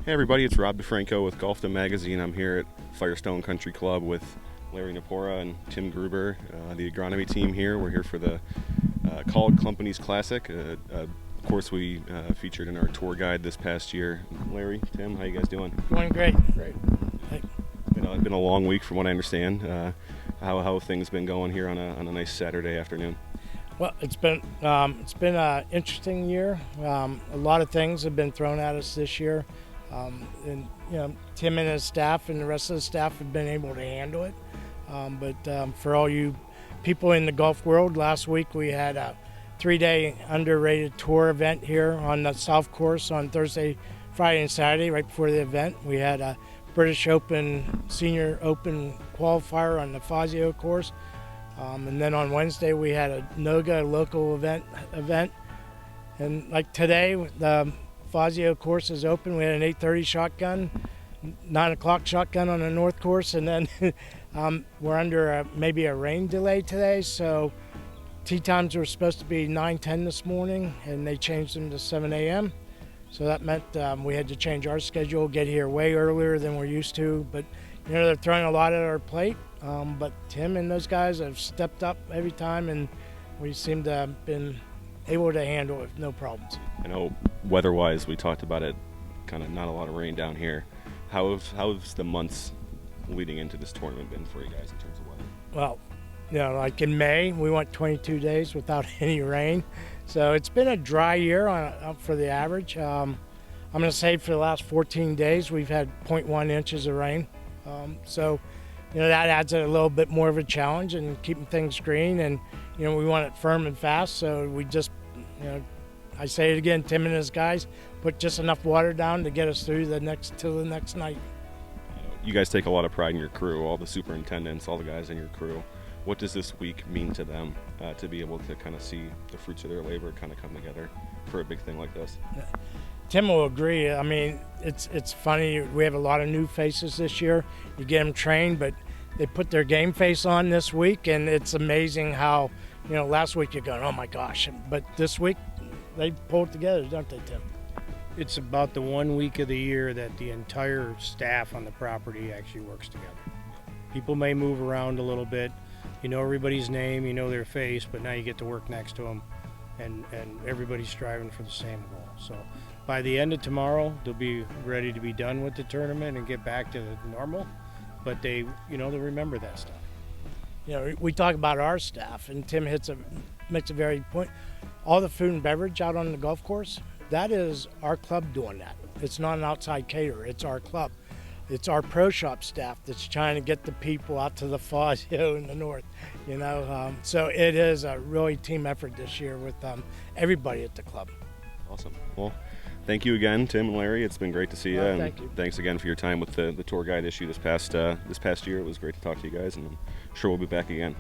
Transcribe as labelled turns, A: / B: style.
A: Hey everybody, it's Rob DiFranco with Golfdom Magazine. I'm here at Firestone Country Club with Larry Napora and Tim Gruber, the agronomy team here. We're here for the Kaulig Companies Classic. Of course, we featured in our tour guide this past year. Larry, Tim, how you guys doing?
B: Doing great.
A: Great.
B: Hey.
A: Been a long week from what I understand. How have things been going here on a nice Saturday afternoon?
B: Well, it's been an interesting year. A lot of things have been thrown at us this year. And Tim and his staff and the rest of the staff have been able to handle it. But for all you people in the golf world, last week we had a 3-day underrated tour event here on the South Course on Thursday, Friday, and Saturday. Right before the event, we had a British Open, Senior Open qualifier on the Fazio course, and then on Wednesday we had a Noga local event. And like today, the Fazio course is open. We had an 8:30 shotgun, 9 o'clock shotgun on the North Course, and then we're under maybe a rain delay today. So tee times were supposed to be 9:10 this morning, and they changed them to 7 a.m. So that meant we had to change our schedule, get here way earlier than we're used to. But they're throwing a lot at our plate. But Tim and those guys have stepped up every time, and we seem to have been able to handle it with no problems.
A: I know weather-wise, we talked about it, kind of not a lot of rain down here. How's the months leading into this tournament been for you guys in terms of weather?
B: Well, like in May, we went 22 days without any rain. So it's been a dry year for the average. I'm going to say for the last 14 days, we've had 0.1 inches of rain. So that adds a little bit more of a challenge in keeping things green. And, we want it firm and fast. So we just, I say it again, Tim and his guys put just enough water down to get us through till the next night.
A: You guys take a lot of pride in your crew, all the superintendents, all the guys in your crew. What does this week mean to them to be able to kind of see the fruits of their labor kind of come together for a big thing like this?
B: Tim will agree. I mean, it's funny. We have a lot of new faces this year. You get them trained, but they put their game face on this week, and it's amazing how, last week you're going, oh my gosh, but this week they pull it together, don't they, Tim?
C: It's about the 1 week of the year that the entire staff on the property actually works together. People may move around a little bit. You know everybody's name, you know their face, but now you get to work next to them, and everybody's striving for the same goal. So by the end of tomorrow, they'll be ready to be done with the tournament and get back to the normal, but they'll remember that stuff.
B: We talk about our staff, and Tim makes a very point. All the food and beverage out on the golf course, that is our club doing that. It's not an outside caterer, it's our club. It's our pro shop staff that's trying to get the people out to the Fazio in the north, So it is a really team effort this year with everybody at the club.
A: Awesome. Well, thank you again, Tim and Larry. It's been great to see you. And
B: thank you.
A: Thanks again for your time with the tour guide issue this past year. It was great to talk to you guys, and I'm sure we'll be back again.